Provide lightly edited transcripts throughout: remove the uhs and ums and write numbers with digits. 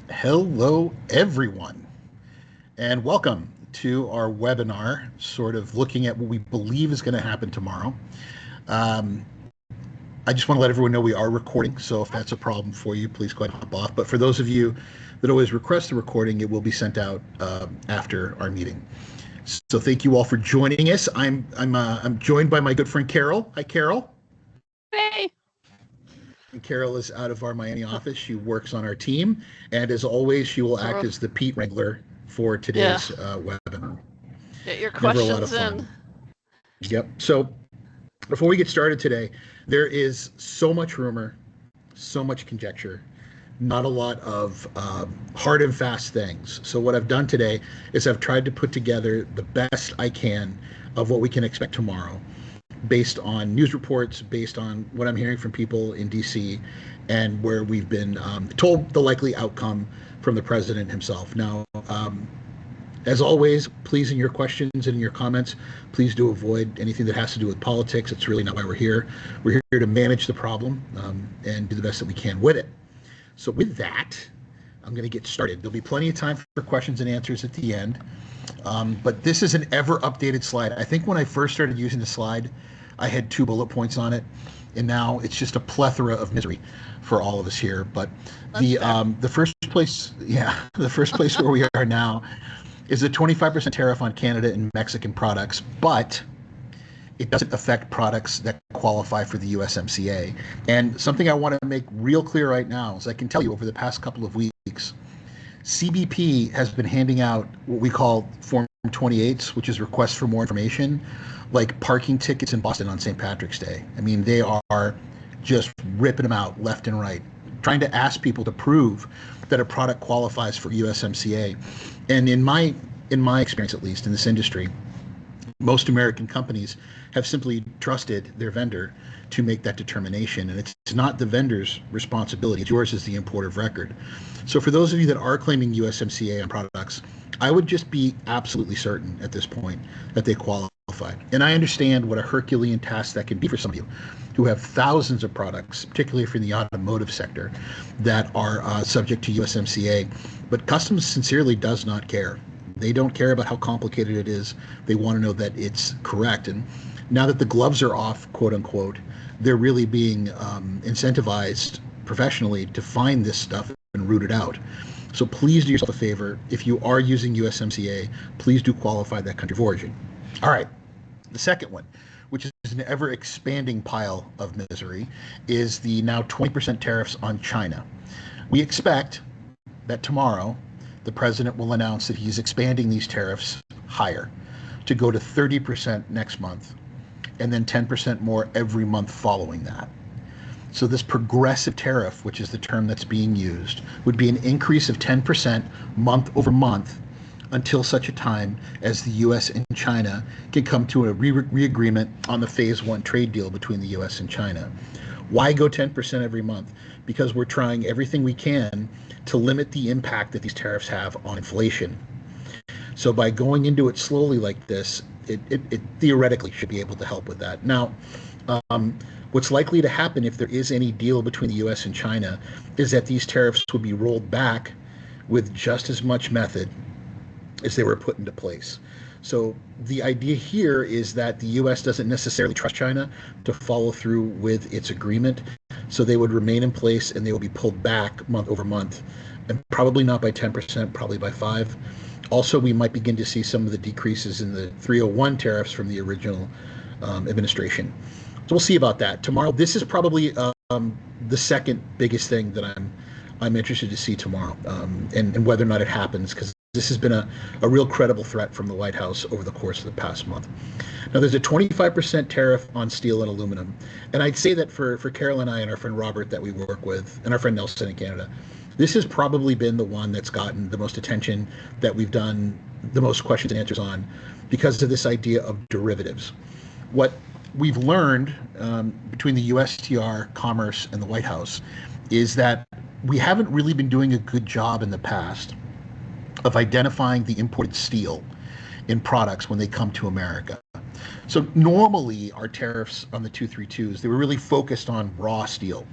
Hello, everyone, and welcome to our webinar, sort of looking at what we believe is going to happen tomorrow. Um, I just want to let everyone know we are recording, so if that's a problem for you, please go ahead and hop off. But for those of you that always request the recording, it will be sent out after our meeting. So thank you all for joining us. I'm joined by my good friend Carol. Hi, Carol. Hey. And Carol is out of our Miami office. She works on our team, and as always, she will act as the Pete Wrangler for today's webinar. Get your Never a lot of questions fun. in. Yep. So before we get started today, there is so much rumor, so much conjecture, not a lot of hard and fast things. So what I've done today is I've tried to put together the best I can of what we can expect tomorrow, based on news reports, based on what I'm hearing from people in DC, and where we've been told the likely outcome from the president himself. Now, as always, please, in your questions and in your comments, please do avoid anything that has to do with politics. It's really not why we're here. We're here to manage the problem and do the best that we can with it. So with that, I'm going to get started. There'll be plenty of time for questions and answers at the end. But this is an ever updated slide. I think when I first started using the slide, I had 2 bullet points on it, and now it's just a plethora of misery for all of us here. But the first place, the first place where we are now is a 25% tariff on Canada and Mexican products, but it doesn't affect products that qualify for the USMCA. And something I want to make real clear right now is I can tell you over the past couple of weeks, CBP has been handing out what we call Form 28s, which is requests for more information, like parking tickets in Boston on St. Patrick's Day. I mean, they are just ripping them out left and right, trying to ask people to prove that a product qualifies for USMCA. And in my experience, at least in this industry, most American companies have simply trusted their vendor to make that determination, and it's not the vendor's responsibility. It's yours as the importer of record. So for those of you that are claiming USMCA on products, I would just be absolutely certain at this point that they qualify. And I understand what a Herculean task that can be for some of you who have thousands of products, particularly for the automotive sector, that are subject to USMCA, but Customs sincerely does not care. They don't care about how complicated it is. They want to know that it's correct. And now that the gloves are off, quote unquote, they're really being incentivized professionally to find this stuff and root it out. So please do yourself a favor. If you are using USMCA, please do qualify that country of origin. All right. The second one, which is an ever expanding pile of misery, is the now 20% tariffs on China. We expect that tomorrow the president will announce that he's expanding these tariffs higher to go to 30% next month and then 10% more every month following that. So this progressive tariff, which is the term that's being used, would be an increase of 10% month over month until such a time as the U.S. and China can come to a re-agreement on the Phase 1 trade deal between the U.S. and China. Why go 10% every month? Because we're trying everything we can to limit the impact that these tariffs have on inflation. So by going into it slowly like this, it theoretically should be able to help with that. Now, what's likely to happen if there is any deal between the U.S. and China is that these tariffs would be rolled back with just as much method as they were put into place. So the idea here is that the U.S. doesn't necessarily trust China to follow through with its agreement. So they would remain in place and they will be pulled back month over month, and probably not by 10%, probably by 5%. Also, we might begin to see some of the decreases in the 301 tariffs from the original administration. So we'll see about that tomorrow. This is probably the second biggest thing that I'm interested to see tomorrow, and whether or not it happens, because this has been a real credible threat from the White House over the course of the past month. Now, there's a 25% tariff on steel and aluminum. And I'd say that for Carol and I and our friend Robert that we work with, and our friend Nelson in Canada, this has probably been the one that's gotten the most attention, that we've done the most questions and answers on, because of this idea of derivatives. What we've learned between the USTR, Commerce, and the White House is that we haven't really been doing a good job in the past of identifying the imported steel in products when they come to America. So normally our tariffs on the 232s, they were really focused on raw steel.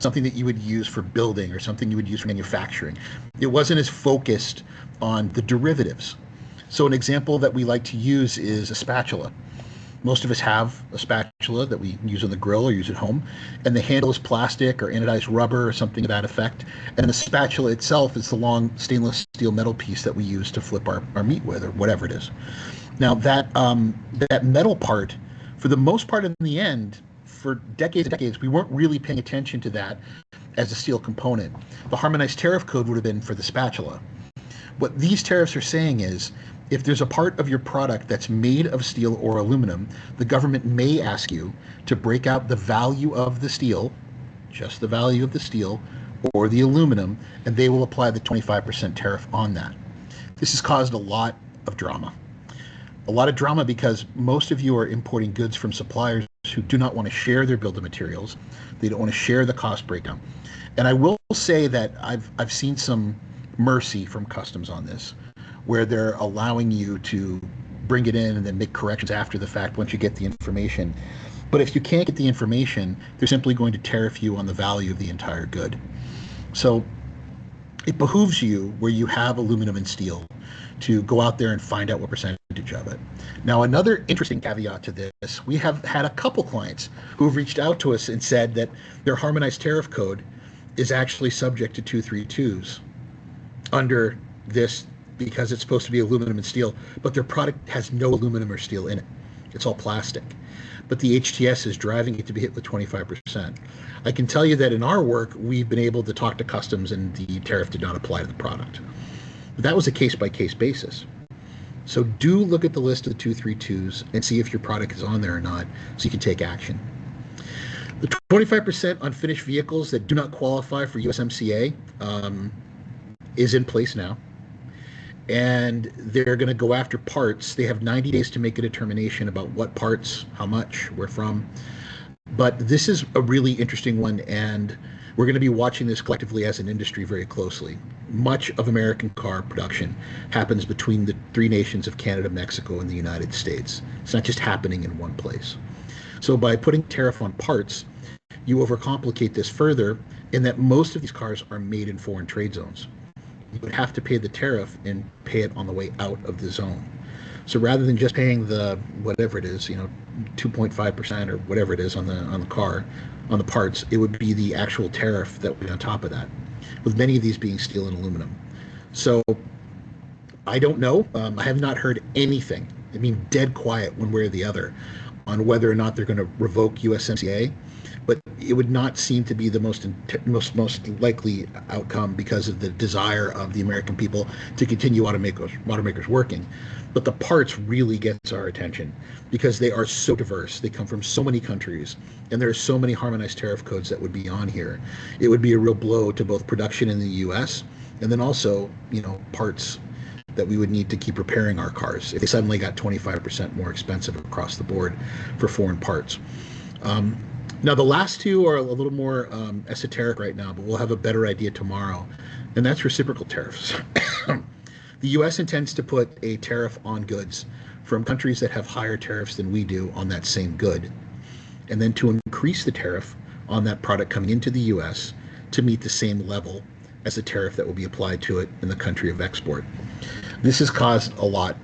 something that you would use for building or something you would use for manufacturing. It wasn't as focused on the derivatives. So an example that we like to use is a spatula. Most of us have a spatula that we use on the grill or use at home, and the handle is plastic or anodized rubber or something to that effect. And the spatula itself is the long stainless steel metal piece that we use to flip our meat with or whatever it is. Now that metal part, for the most part in the end, for decades and decades, we weren't really paying attention to that as a steel component. The harmonized tariff code would have been for the spatula. What these tariffs are saying is, if there's a part of your product that's made of steel or aluminum, the government may ask you to break out the value of the steel, just the value of the steel, or the aluminum, and they will apply the 25% tariff on that. This has caused a lot of drama. A lot of drama because most of you are importing goods from suppliers who do not want to share their bill of materials. They don't want to share the cost breakdown. And I will say that I've seen some mercy from customs on this, where they're allowing you to bring it in and then make corrections after the fact once you get the information. But if you can't get the information, they're simply going to tariff you on the value of the entire good. So it behooves you, where you have aluminum and steel, to go out there and find out what percentage of it. Now, another interesting caveat to this, we have had a couple clients who have reached out to us and said that their harmonized tariff code is actually subject to 232s under this, because it's supposed to be aluminum and steel, but their product has no aluminum or steel in it. It's all plastic. But the HTS is driving it to be hit with 25%. I can tell you that in our work, we've been able to talk to customs and the tariff did not apply to the product. But that was a case-by-case basis. So do look at the list of the 232s and see if your product is on there or not, so you can take action. The 25% on finished vehicles that do not qualify for USMCA is in place now. And they're going to go after parts. They have 90 days to make a determination about what parts, how much, where from. But this is a really interesting one, and we're going to be watching this collectively as an industry very closely. Much of American car production happens between the three nations of Canada, Mexico, and the United States. It's not just happening in one place. So by putting tariff on parts, you overcomplicate this further in that most of these cars are made in foreign trade zones. You would have to pay the tariff and pay it on the way out of the zone. So rather than just paying the whatever it is, 2.5% or whatever it is on the car, on the parts, it would be the actual tariff that would be on top of that, with many of these being steel and aluminum. So I don't know. I have not heard anything. I mean, dead quiet one way or the other on whether or not they're going to revoke USMCA. But it would not seem to be the most likely outcome because of the desire of the American people to continue automakers working. But the parts really gets our attention because they are so diverse. They come from so many countries, and there are so many harmonized tariff codes that would be on here. It would be a real blow to both production in the U.S. and then also, parts that we would need to keep repairing our cars if they suddenly got 25% more expensive across the board for foreign parts. Now, the last two are a little more esoteric right now, but we'll have a better idea tomorrow, and that's reciprocal tariffs. The U.S. intends to put a tariff on goods from countries that have higher tariffs than we do on that same good, and then to increase the tariff on that product coming into the U.S. to meet the same level as the tariff that will be applied to it in the country of export. This has caused a lot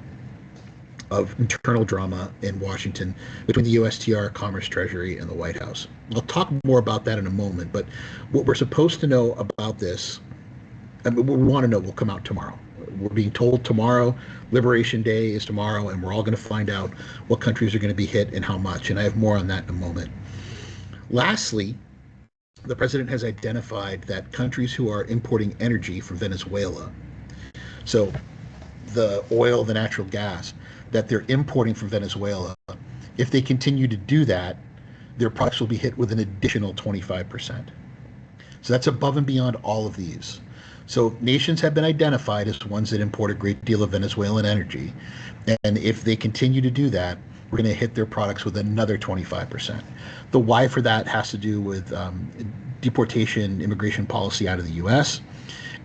of internal drama in Washington between the USTR, Commerce, Treasury, and the White House. I'll talk more about that in a moment, but what we're supposed to know about this, and what we want to know, will come out tomorrow. We're being told tomorrow, Liberation Day is tomorrow, and we're all going to find out what countries are going to be hit and how much, and I have more on that in a moment. Lastly, the president has identified that countries who are importing energy from Venezuela, so the oil, the natural gas, that they're importing from Venezuela, if they continue to do that, their products will be hit with an additional 25%. So that's above and beyond all of these. So nations have been identified as ones that import a great deal of Venezuelan energy. And if they continue to do that, we're going to hit their products with another 25%. The why for that has to do with deportation, immigration policy out of the U.S.,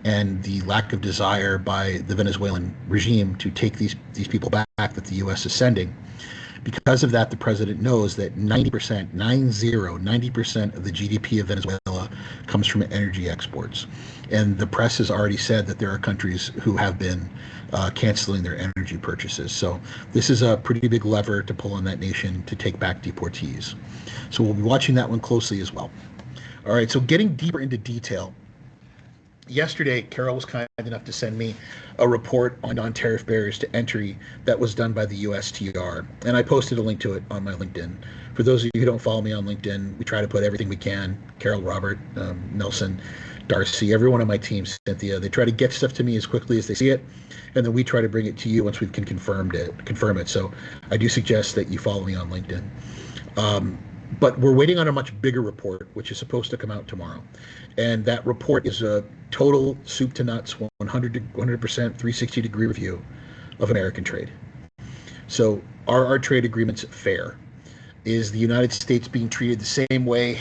and the lack of desire by the Venezuelan regime to take these people back that the U.S. is sending. Because of that, the president knows that 90%, 90% of the GDP of Venezuela comes from energy exports. And the press has already said that there are countries who have been canceling their energy purchases. So this is a pretty big lever to pull on that nation to take back deportees. So we'll be watching that one closely as well. All right, so getting deeper into detail, yesterday, Carol was kind enough to send me a report on non-tariff barriers to entry that was done by the USTR, and I posted a link to it on my LinkedIn. For those of you who don't follow me on LinkedIn, we try to put everything we can. Carol, Robert, Nelson, Darcy, everyone on my team, Cynthia, they try to get stuff to me as quickly as they see it, and then we try to bring it to you once we can confirm it. So I do suggest that you follow me on LinkedIn. But we're waiting on a much bigger report, which is supposed to come out tomorrow. And that report is a total soup to nuts, 100%, 360-degree review of American trade. So are our trade agreements fair? Is the United States being treated the same way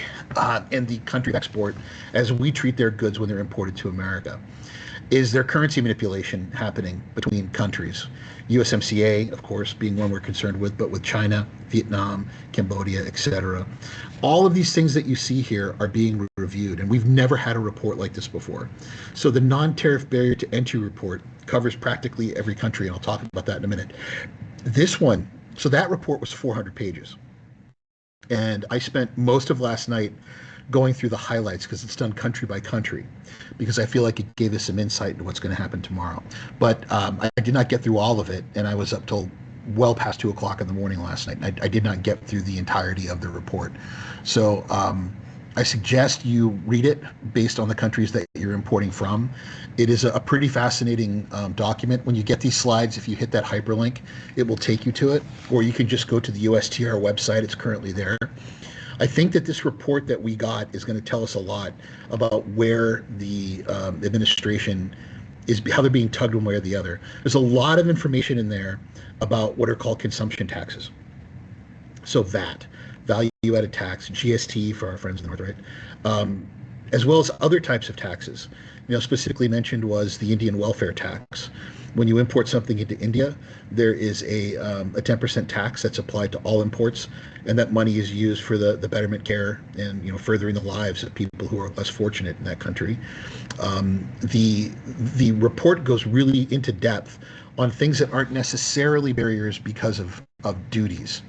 in the country of export as we treat their goods when they're imported to America? Is there currency manipulation happening between countries? USMCA, of course, being one we're concerned with, but with China, Vietnam, Cambodia, etc. All of these things that you see here are being reviewed, and we've never had a report like this before. So the non-tariff barrier to entry report covers practically every country, and I'll talk about that in a minute. This one, so that report was 400 pages. And I spent most of last night going through the highlights because it's done country by country, because I feel like it gave us some insight into what's going to happen tomorrow. But I did not get through all of it, and I was up till well past 2 o'clock in the morning last night. I did not get through the entirety of the report. So I suggest you read it based on the countries that you're importing from. It is a pretty fascinating document. When you get these slides, if you hit that hyperlink, it will take you to it, or you can just go to the USTR website. It's currently there. I think that this report that we got is going to tell us a lot about where the administration is, how they're being tugged one way or the other. There's a lot of information in there about what are called consumption taxes. So VAT, value-added tax, GST for our friends in the North, right? As well as other types of taxes. Specifically mentioned was the Indian welfare tax. When you import something into India, there is a 10% tax that's applied to all imports, and that money is used for the betterment care and furthering the lives of people who are less fortunate in that country. The report goes really into depth on things that aren't necessarily barriers because of duties.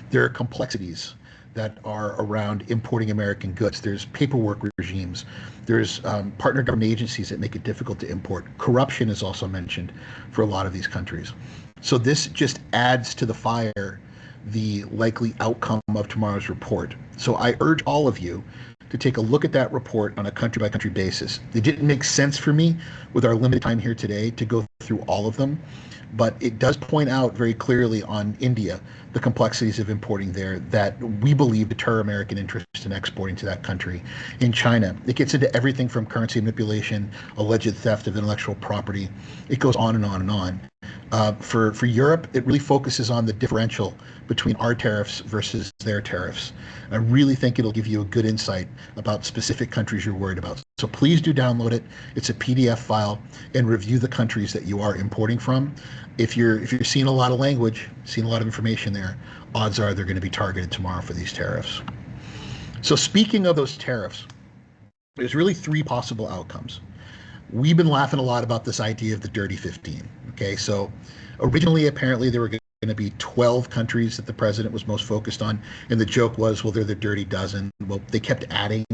There are complexities that are around importing American goods. There's paperwork regimes. There's partner government agencies that make it difficult to import. Corruption is also mentioned for a lot of these countries. So this just adds to the fire the likely outcome of tomorrow's report. So I urge all of you to take a look at that report on a country-by-country basis. It didn't make sense for me with our limited time here today to go through all of them, but it does point out very clearly on India the complexities of importing there that we believe deter American interest in exporting to that country. In China, it gets into everything from currency manipulation, alleged theft of intellectual property. It goes on and on and on. For Europe, it really focuses on the differential between our tariffs versus their tariffs. I really think it'll give you a good insight about specific countries you're worried about. So please do download it. It's a PDF file, and review the countries that you are importing from. If you're seeing a lot of language, seeing a lot of information there, odds are they're going to be targeted tomorrow for these tariffs. So speaking of those tariffs, there's really 3 possible outcomes. We've been laughing a lot about this idea of the dirty 15. Okay, so originally, apparently, there were going to be 12 countries that the president was most focused on, and the joke was, well, they're the dirty dozen. Well, they kept adding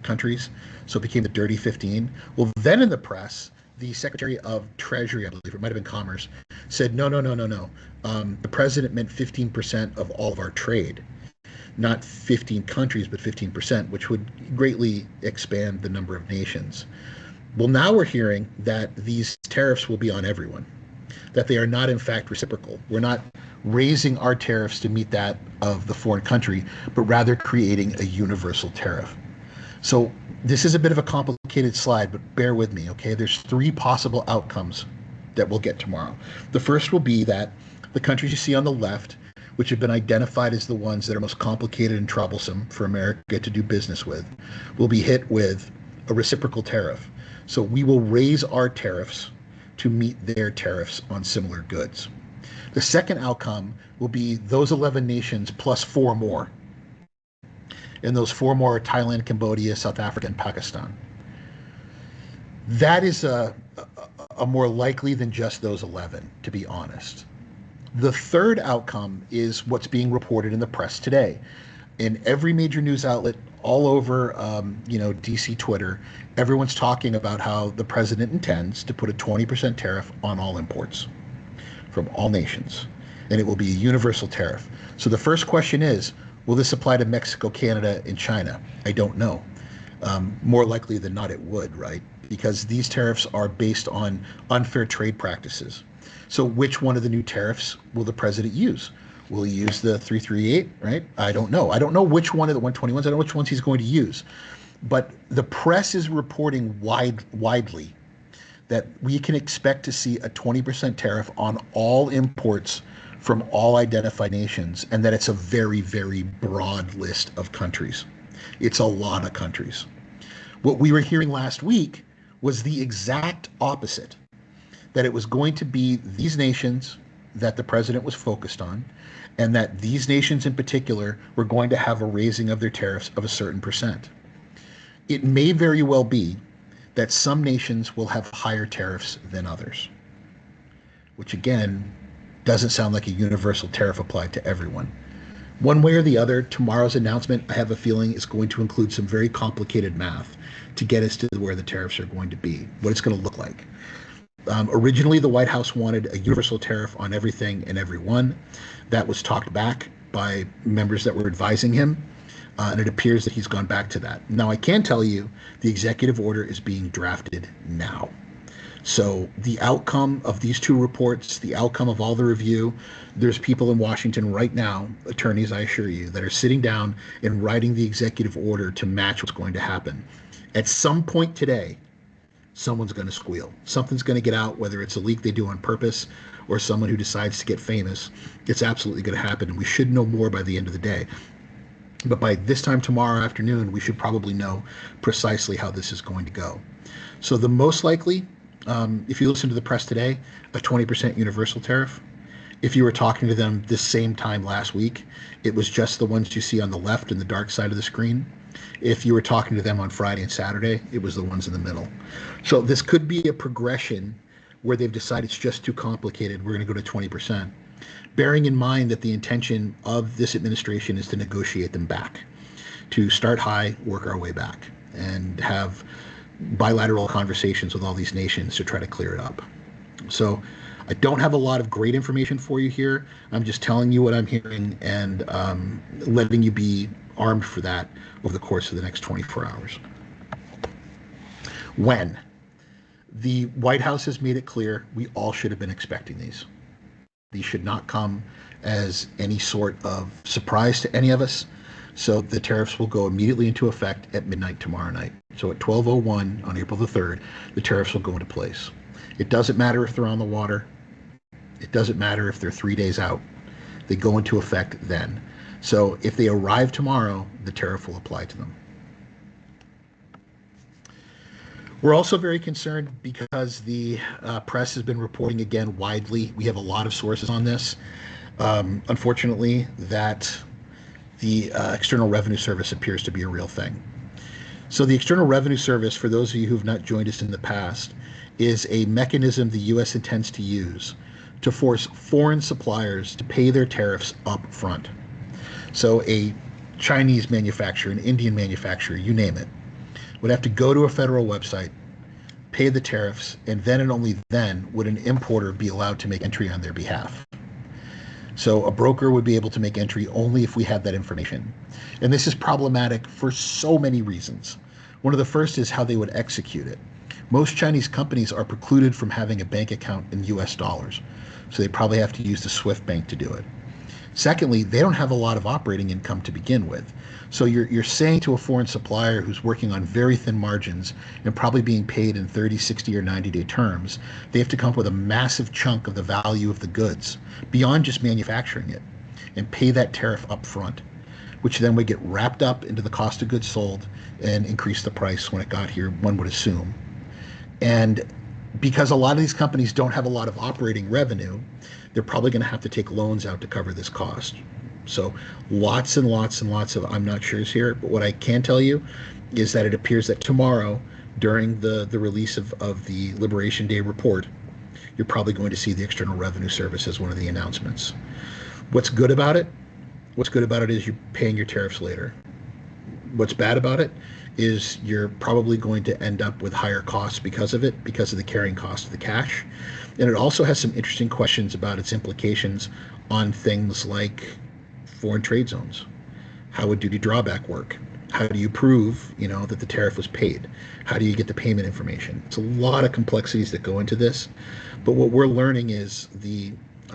countries, so it became the dirty 15. Well, then in the press, the Secretary of Treasury, I believe, it might have been Commerce, said, no. The president meant 15% of all of our trade, not 15 countries, but 15%, which would greatly expand the number of nations. Well, now we're hearing that these tariffs will be on everyone, that they are not, in fact, reciprocal. We're not raising our tariffs to meet that of the foreign country, but rather creating a universal tariff. So this is a bit of a complicated slide, but bear with me, okay? There's 3 possible outcomes that we'll get tomorrow. The first will be that the countries you see on the left, which have been identified as the ones that are most complicated and troublesome for America to do business with, will be hit with a reciprocal tariff. So we will raise our tariffs to meet their tariffs on similar goods. The second outcome will be those 11 nations plus four more. And those four more are Thailand, Cambodia, South Africa, and Pakistan. That is a more likely than just those 11, to be honest. The third outcome is what's being reported in the press today. In every major news outlet all over, DC Twitter, everyone's talking about how the president intends to put a 20% tariff on all imports from all nations, and it will be a universal tariff. So the first question is, will this apply to Mexico, Canada, and China? I don't know. More likely than not, it would, right? Because these tariffs are based on unfair trade practices. So which one of the new tariffs will the president use? Will he use the 338, right? I don't know. I don't know which one of the 121s. I don't know which ones he's going to use. But the press is reporting widely that we can expect to see a 20% tariff on all imports from all identified nations, and that it's a very, very broad list of countries. It's a lot of countries. What we were hearing last week was the exact opposite, that it was going to be these nations that the president was focused on, and that these nations in particular were going to have a raising of their tariffs of a certain percent. It may very well be that some nations will have higher tariffs than others, which again doesn't sound like a universal tariff applied to everyone. One way or the other, tomorrow's announcement, I have a feeling, is going to include some very complicated math to get us to where the tariffs are going to be, what it's going to look like. Originally, the White House wanted a universal tariff on everything and everyone. That was talked back by members that were advising him, and it appears that he's gone back to that. Now, I can tell you the executive order is being drafted now. So the outcome of these two reports, the outcome of all the review, there's people in Washington right now, attorneys, I assure you, that are sitting down and writing the executive order to match what's going to happen. At some point today, someone's going to squeal. Something's going to get out, whether it's a leak they do on purpose or someone who decides to get famous. It's absolutely going to happen, and we should know more by the end of the day. But by this time tomorrow afternoon, we should probably know precisely how this is going to go. So the most likely, if you listen to the press today, a 20% universal tariff. If you were talking to them this same time last week, it was just the ones you see on the left in the dark side of the screen. If you were talking to them on Friday and Saturday, it was the ones in the middle. So this could be a progression where they've decided it's just too complicated. We're going to go to 20%, bearing in mind that the intention of this administration is to negotiate them back, to start high, work our way back, and have bilateral conversations with all these nations to try to clear it up. So I don't have a lot of great information for you here. I'm just telling you what I'm hearing and letting you be armed for that over the course of the next 24 hours. When? The White House has made it clear we all should have been expecting these. These should not come as any sort of surprise to any of us. So the tariffs will go immediately into effect at midnight tomorrow night. So at 12:01 on April the 3rd, the tariffs will go into place. It doesn't matter if they're on the water. It doesn't matter if they're 3 days out. They go into effect then. So if they arrive tomorrow, the tariff will apply to them. We're also very concerned because the press has been reporting again widely. We have a lot of sources on this. Unfortunately, that the External Revenue Service appears to be a real thing. So the External Revenue Service, for those of you who have not joined us in the past, is a mechanism the U.S. intends to use to force foreign suppliers to pay their tariffs up front. So a Chinese manufacturer, an Indian manufacturer, you name it, would have to go to a federal website, pay the tariffs, and then and only then would an importer be allowed to make entry on their behalf. So a broker would be able to make entry only if we had that information. And this is problematic for so many reasons. One of the first is how they would execute it. Most Chinese companies are precluded from having a bank account in US dollars, so they probably have to use the SWIFT bank to do it. Secondly, they don't have a lot of operating income to begin with. So you're saying to a foreign supplier who's working on very thin margins and probably being paid in 30, 60, or 90-day terms, they have to come up with a massive chunk of the value of the goods beyond just manufacturing it and pay that tariff up front, which then would get wrapped up into the cost of goods sold and increase the price when it got here, one would assume. And because a lot of these companies don't have a lot of operating revenue, they're probably going to have to take loans out to cover this cost. So lots and lots and lots of I'm not sure's here. But what I can tell you is that it appears that tomorrow, during the release of the Liberation Day report, you're probably going to see the External Revenue Service as one of the announcements. What's good about it? What's good about it is you're paying your tariffs later. What's bad about it is you're probably going to end up with higher costs because of it, because of the carrying cost of the cash. And it also has some interesting questions about its implications on things like foreign trade zones. How would duty drawback work? How do you prove, that the tariff was paid? How do you get the payment information? It's a lot of complexities that go into this. But what we're learning is the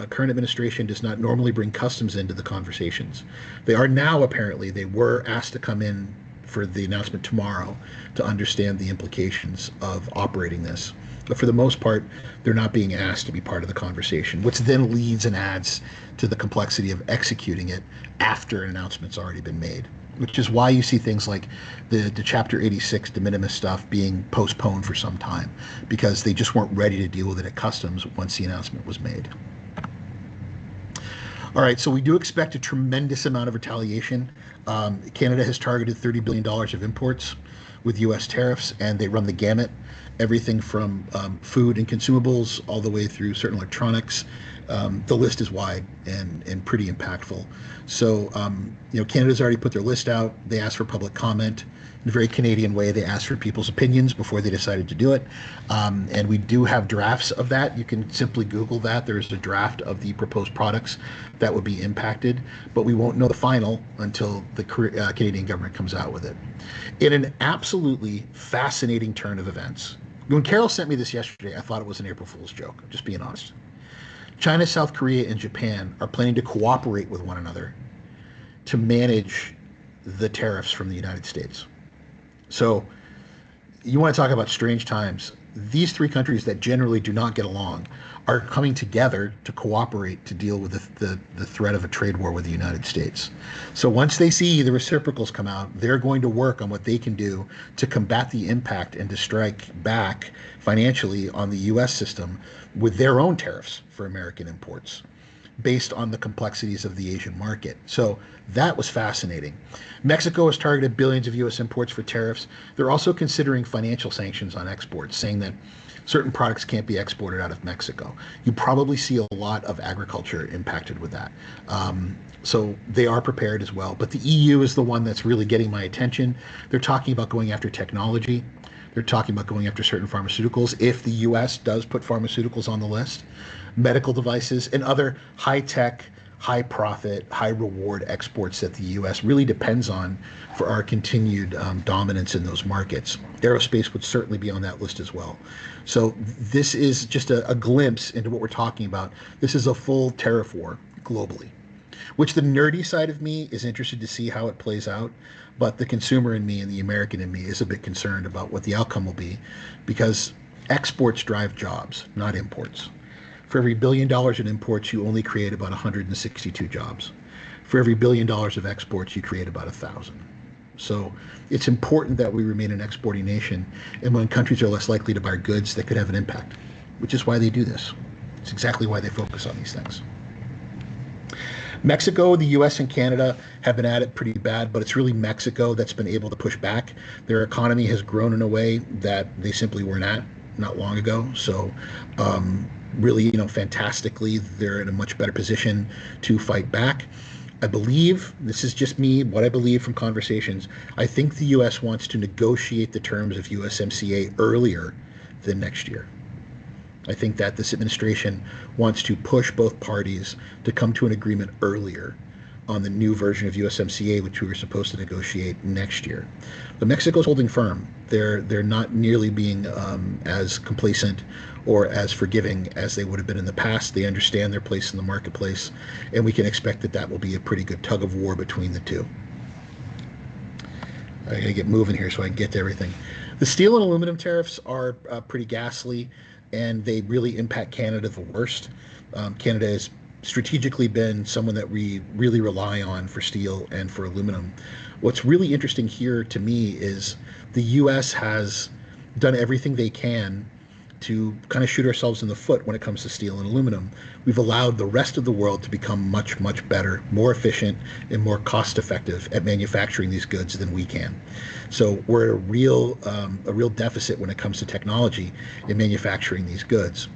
current administration does not normally bring customs into the conversations. They are now, apparently. They were asked to come in for the announcement tomorrow to understand the implications of operating this. But for the most part, they're not being asked to be part of the conversation, which then leads and adds to the complexity of executing it after an announcement's already been made, which is why you see things like the Chapter 86 de minimis stuff being postponed for some time, because they just weren't ready to deal with it at customs once the announcement was made. All right, so we do expect a tremendous amount of retaliation. Canada has targeted $30 billion of imports with U.S. tariffs, and they run the gamut, everything from food and consumables all the way through certain electronics. The list is wide and pretty impactful. So, Canada's already put their list out. They asked for public comment. In a very Canadian way, they asked for people's opinions before they decided to do it. And we do have drafts of that. You can simply Google that. There's a draft of the proposed products that would be impacted, but we won't know the final until the Canadian government comes out with it. In an absolutely fascinating turn of events, when Carol sent me this yesterday, I thought it was an April Fool's joke, just being honest. China, South Korea, and Japan are planning to cooperate with one another to manage the tariffs from the United States. So you want to talk about strange times. These three countries that generally do not get along are coming together to cooperate to deal with the threat of a trade war with the United States. So once they see the reciprocals come out, they're going to work on what they can do to combat the impact and to strike back financially on the U.S. system with their own tariffs for American imports, based on the complexities of the Asian market. So that was fascinating. Mexico has targeted billions of U.S. imports for tariffs. They're also considering financial sanctions on exports, saying that certain products can't be exported out of Mexico. You probably see a lot of agriculture impacted with that. So they are prepared as well. But the EU is the one that's really getting my attention. They're talking about going after technology. They're talking about going after certain pharmaceuticals. If the U.S. does put pharmaceuticals on the list, medical devices, and other high-tech, high-profit, high-reward exports that the U.S. really depends on for our continued dominance in those markets. Aerospace would certainly be on that list as well. So this is just a glimpse into what we're talking about. This is a full tariff war globally, which the nerdy side of me is interested to see how it plays out. But the consumer in me and the American in me is a bit concerned about what the outcome will be, because exports drive jobs, not imports. For every $1 billion in imports, you only create about 162 jobs. For every $1 billion of exports, you create about 1,000. So it's important that we remain an exporting nation. And when countries are less likely to buy goods, that could have an impact, which is why they do this. It's exactly why they focus on these things. Mexico, the U.S., and Canada have been at it pretty bad, but it's really Mexico that's been able to push back. Their economy has grown in a way that they simply weren't at not long ago. So really, fantastically, they're in a much better position to fight back. I believe, this is just me, what I believe from conversations, I think the U.S. wants to negotiate the terms of USMCA earlier than next year. I think that this administration wants to push both parties to come to an agreement earlier on the new version of USMCA, which we were supposed to negotiate next year. But Mexico's holding firm. They're not nearly being as complacent or as forgiving as they would have been in the past. They understand their place in the marketplace, and we can expect that will be a pretty good tug of war between the two. I gotta get moving here so I can get to everything. The steel and aluminum tariffs are pretty ghastly, and they really impact Canada the worst. Canada has strategically been someone that we really rely on for steel and for aluminum. What's really interesting here to me is the U.S. has done everything they can to kind of shoot ourselves in the foot when it comes to steel and aluminum. We've allowed the rest of the world to become much, much better, more efficient, and more cost effective at manufacturing these goods than we can. So we're at a real deficit when it comes to technology in manufacturing these goods.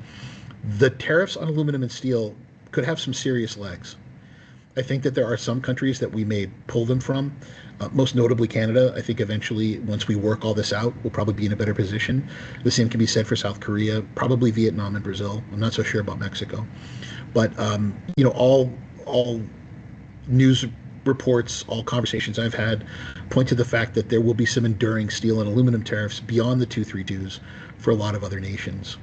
The tariffs on aluminum and steel could have some serious legs. I think that there are some countries that we may pull them from, most notably Canada. I think eventually, once we work all this out, we'll probably be in a better position. The same can be said for South Korea, probably Vietnam and Brazil. I'm not so sure about Mexico. But, all news reports, all conversations I've had point to the fact that there will be some enduring steel and aluminum tariffs beyond the 232s for a lot of other nations.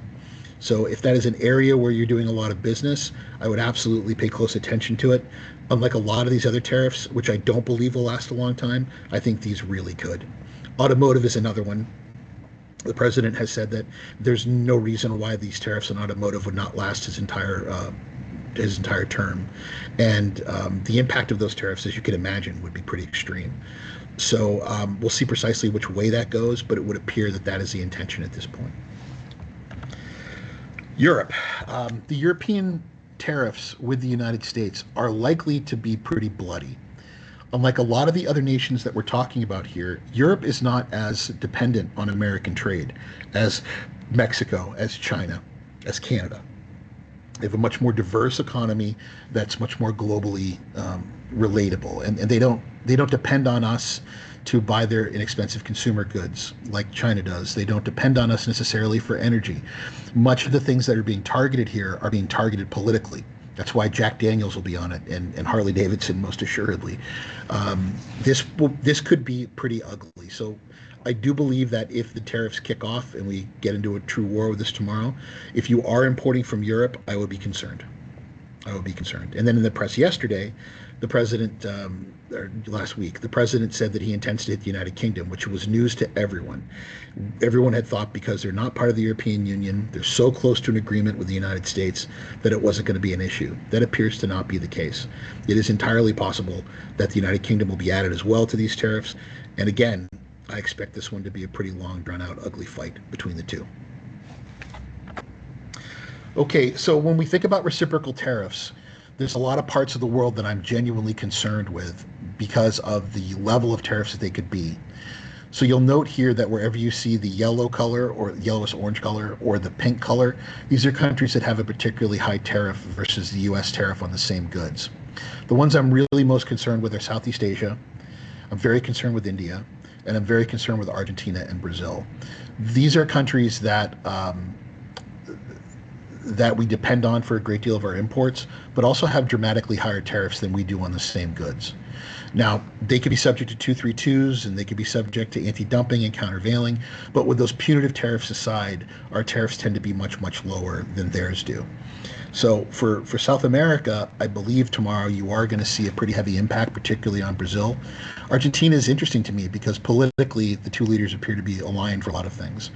So if that is an area where you're doing a lot of business, I would absolutely pay close attention to it. Unlike a lot of these other tariffs, which I don't believe will last a long time, I think these really could. Automotive is another one. The president has said that there's no reason why these tariffs on automotive would not last his entire term. And the impact of those tariffs, as you can imagine, would be pretty extreme. So we'll see precisely which way that goes, but it would appear that that is the intention at this point. Europe. The European tariffs with the United States are likely to be pretty bloody. Unlike a lot of the other nations that we're talking about here, Europe is not as dependent on American trade as Mexico, as China, as Canada. They have a much more diverse economy that's much more globally relatable, and they don't depend on us to buy their inexpensive consumer goods like China does. They don't depend on us necessarily for energy. Much of the things that are being targeted here are being targeted politically. That's why Jack Daniels will be on it, and Harley Davidson most assuredly. This could be pretty ugly. So I do believe that if the tariffs kick off and we get into a true war with this tomorrow, if you are importing from Europe, I would be concerned. And then in the press yesterday, the president, or last week, the president said that he intends to hit the United Kingdom, which was news to everyone. Everyone had thought because they're not part of the European Union, they're so close to an agreement with the United States that it wasn't going to be an issue. That appears to not be the case. It is entirely possible that the United Kingdom will be added as well to these tariffs. And again, I expect this one to be a pretty long, drawn-out, ugly fight between the two. Okay, so when we think about reciprocal tariffs, there's a lot of parts of the world that I'm genuinely concerned with because of the level of tariffs that they could be. So you'll note here that wherever you see the yellow color or yellowish orange color or the pink color, these are countries that have a particularly high tariff versus the US tariff on the same goods. The ones I'm really most concerned with are Southeast Asia. I'm very concerned with India, and I'm very concerned with Argentina and Brazil. These are countries that we depend on for a great deal of our imports, but also have dramatically higher tariffs than we do on the same goods. Now, they could be subject to 232s, and they could be subject to anti-dumping and countervailing, but with those punitive tariffs aside, our tariffs tend to be much, much lower than theirs do. So for South America, I believe tomorrow you are going to see a pretty heavy impact, particularly on Brazil. Argentina is interesting to me because politically the two leaders appear to be aligned for a lot of things.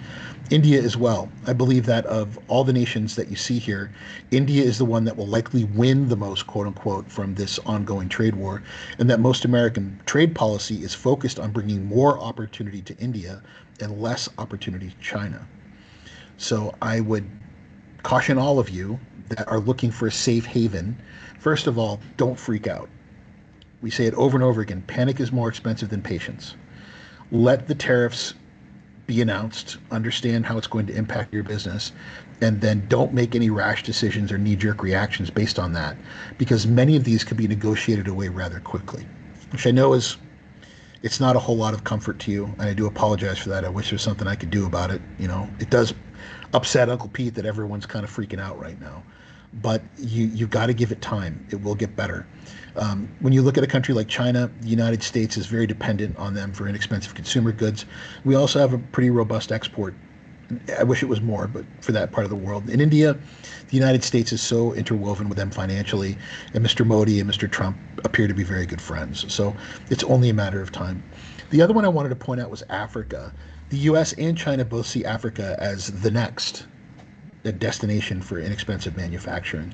India as well. I believe that of all the nations that you see here, India is the one that will likely win the most, quote unquote, from this ongoing trade war, and that most American trade policy is focused on bringing more opportunity to India and less opportunity to China. So I would caution all of you that are looking for a safe haven. First of all, don't freak out. We say it over and over again, panic is more expensive than patience. Let the tariffs be announced, understand how it's going to impact your business, and then don't make any rash decisions or knee-jerk reactions based on that, because many of these could be negotiated away rather quickly, which I know it's not a whole lot of comfort to you, and I do apologize for that. I wish there's something I could do about it. It does upset Uncle Pete that everyone's kind of freaking out right now, but you got to give it time. It will get better. When you look at a country like China, the United States is very dependent on them for inexpensive consumer goods. We also have a pretty robust export. I wish it was more, but for that part of the world. In India, the United States is so interwoven with them financially, and Mr. Modi and Mr. Trump appear to be very good friends. So it's only a matter of time. The other one I wanted to point out was Africa. The U.S. and China both see Africa as the next. a destination for inexpensive manufacturing.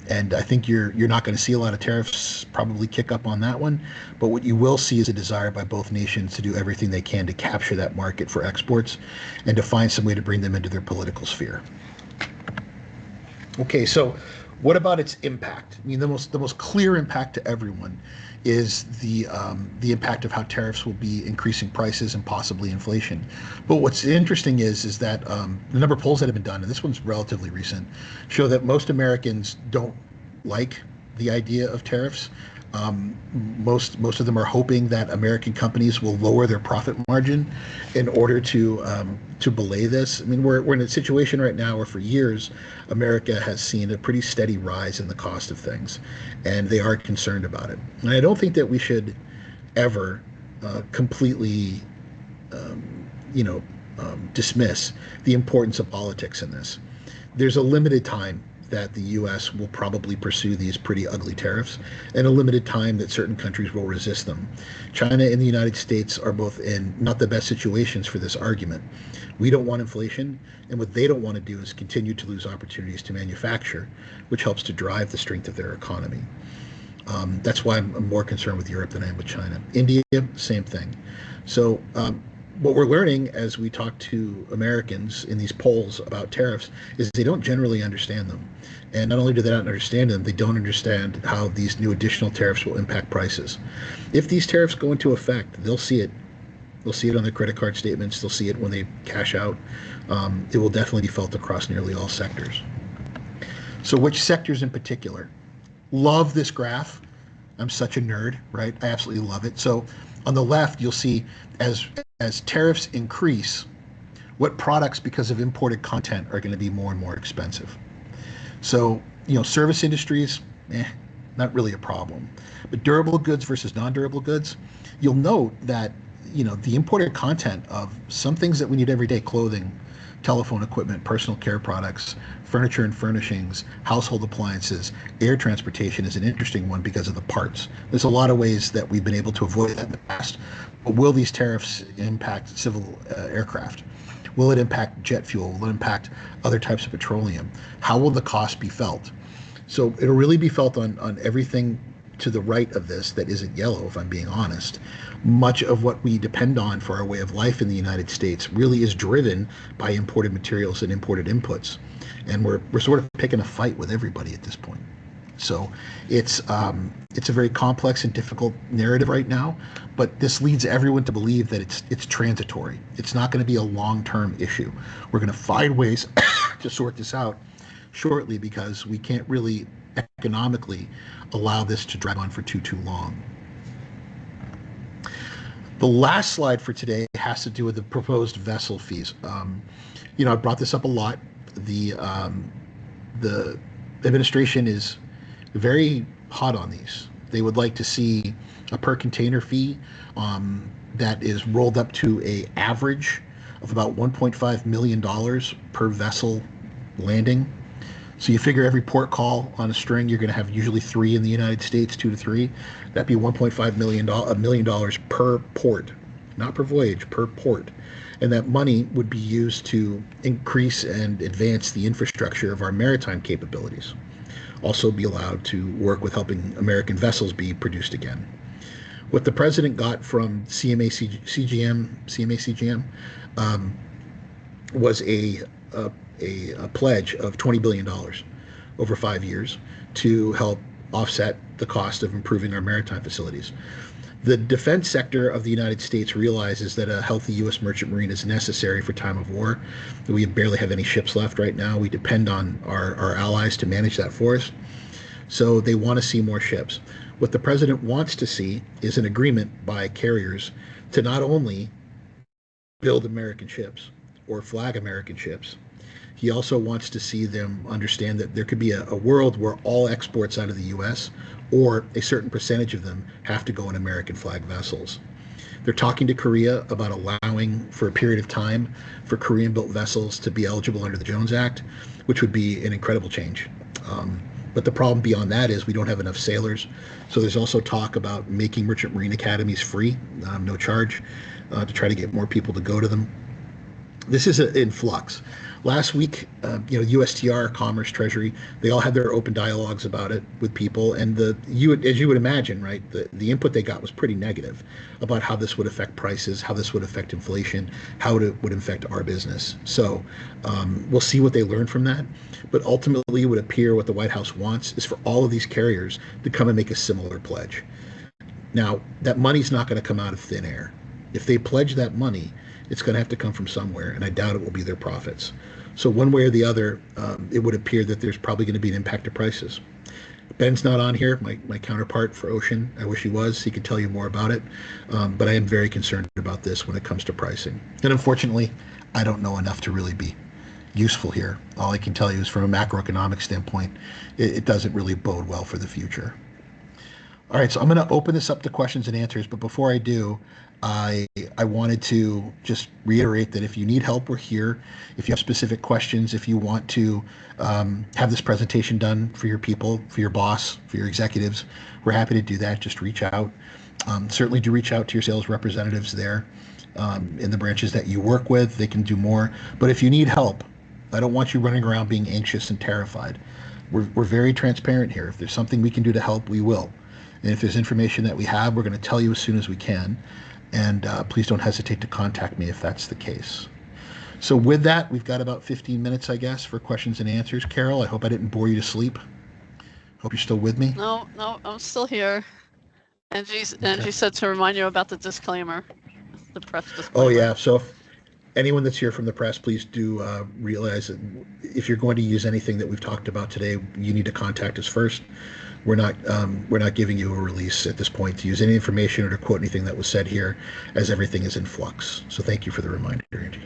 And I think you're not going to see a lot of tariffs probably kick up on that one. But what you will see is a desire by both nations to do everything they can to capture that market for exports and to find some way to bring them into their political sphere. Okay, so what about its impact? I mean, the most clear impact to everyone is the impact of how tariffs will be increasing prices and possibly inflation. But what's interesting is that the number of polls that have been done, and this one's relatively recent, show that most Americans don't like the idea of tariffs. Most of them are hoping that American companies will lower their profit margin in order to belay this. I mean, we're in a situation right now where for years America has seen a pretty steady rise in the cost of things, and they are concerned about it. And I don't think that we should ever completely, dismiss the importance of politics in this. There's a limited time that the U.S. will probably pursue these pretty ugly tariffs, and a limited time that certain countries will resist them. China and the United States are both in not the best situations for this argument. We don't want inflation, and what they don't want to do is continue to lose opportunities to manufacture, which helps to drive the strength of their economy. That's why I'm more concerned with Europe than I am with China. India, same thing. So what we're learning as we talk to Americans in these polls about tariffs is they don't generally understand them. And not only do they not understand them, they don't understand how these new additional tariffs will impact prices. If these tariffs go into effect, they'll see it. They'll see it on their credit card statements. They'll see it when they cash out. It will definitely be felt across nearly all sectors. So which sectors in particular? Love this graph. I'm such a nerd, right? I absolutely love it. So on the left, you'll see as tariffs increase, what products, because of imported content, are going to be more and more expensive. So, service industries, not really a problem. But durable goods versus non-durable goods, you'll note that, the imported content of some things that we need every day, clothing, telephone equipment, personal care products, furniture and furnishings, household appliances, air transportation is an interesting one because of the parts. There's a lot of ways that we've been able to avoid that in the past. But will these tariffs impact civil aircraft? Will it impact jet fuel? Will it impact other types of petroleum? How will the cost be felt? So it'll really be felt on everything to the right of this that isn't yellow, if I'm being honest. Much of what we depend on for our way of life in the United States really is driven by imported materials and imported inputs. And we're sort of picking a fight with everybody at this point. So it's a very complex and difficult narrative right now, but this leads everyone to believe that it's transitory. It's not going to be a long-term issue. We're going to find ways to sort this out shortly because we can't really economically allow this to drag on for too long. The last slide for today has to do with the proposed vessel fees. I brought this up a lot. The administration is very hot on these. They would like to see a per container fee that is rolled up to a average of about $1.5 million per vessel landing. So you figure every port call on a string, you're going to have usually 3 in the United States, 2 to 3. That'd be $1.5 million, $1 million per port, not per voyage, per port. And that money would be used to increase and advance the infrastructure of our maritime capabilities. Also be allowed to work with helping American vessels be produced again. What the president got from CMA CGM was a pledge of $20 billion over 5 years to help offset the cost of improving our maritime facilities. The defense sector of the United States realizes that a healthy U.S. merchant marine is necessary for time of war. We barely have any ships left right now. We depend on our allies to manage that for us. So they want to see more ships. What the president wants to see is an agreement by carriers to not only build American ships or flag American ships, he also wants to see them understand that there could be a world where all exports out of the U.S. or a certain percentage of them have to go in American flag vessels. They're talking to Korea about allowing for a period of time for Korean-built vessels to be eligible under the Jones Act, which would be an incredible change. But the problem beyond that is we don't have enough sailors. So there's also talk about making merchant marine academies free, no charge, to try to get more people to go to them. This is in flux. Last week, USTR, Commerce, Treasury, they all had their open dialogues about it with people, and as you would imagine, right, the input they got was pretty negative about how this would affect prices, how this would affect inflation, how it would affect our business. So we'll see what they learn from that. But ultimately, it would appear what the White House wants is for all of these carriers to come and make a similar pledge. Now, that money's not going to come out of thin air. If they pledge that money, it's going to have to come from somewhere, and I doubt it will be their profits. So one way or the other, it would appear that there's probably going to be an impact to prices. Ben's not on here, my counterpart for Ocean. I wish he was. He could tell you more about it. But I am very concerned about this when it comes to pricing. And unfortunately, I don't know enough to really be useful here. All I can tell you is from a macroeconomic standpoint, it doesn't really bode well for the future. All right, so I'm going to open this up to questions and answers, but before I do, I wanted to just reiterate that if you need help, we're here. If you have specific questions, if you want to have this presentation done for your people, for your boss, for your executives, we're happy to do that. Just reach out. Certainly do reach out to your sales representatives there in the branches that you work with. They can do more. But if you need help, I don't want you running around being anxious and terrified. We're very transparent here. If there's something we can do to help, we will. And if there's information that we have, we're going to tell you as soon as we can. And please don't hesitate to contact me if that's the case. So with that, we've got about 15 minutes, I guess, for questions and answers. Carol, I hope I didn't bore you to sleep. Hope you're still with me. No, I'm still here. Angie said to remind you about the disclaimer, the press disclaimer. Oh, yeah. So if anyone that's here from the press, please do realize that if you're going to use anything that we've talked about today, you need to contact us first. We're not giving you a release at this point to use any information or to quote anything that was said here, as everything is in flux. So thank you for the reminder, Angie.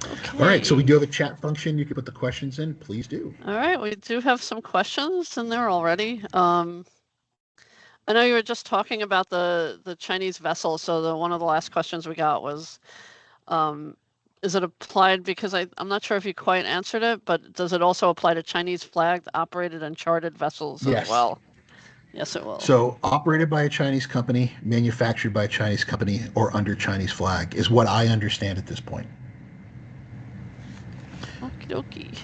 Okay. All right, so we do have a chat function. You can put the questions in. Please do. All right, we do have some questions in there already. I know you were just talking about the Chinese vessel. So one of the last questions we got was, is it applied, because I'm not sure if you quite answered it, but does it also apply to Chinese flagged, operated, and chartered vessels as well? Yes, it will. So operated by a Chinese company, manufactured by a Chinese company, or under Chinese flag is what I understand at this point. Okie dokie.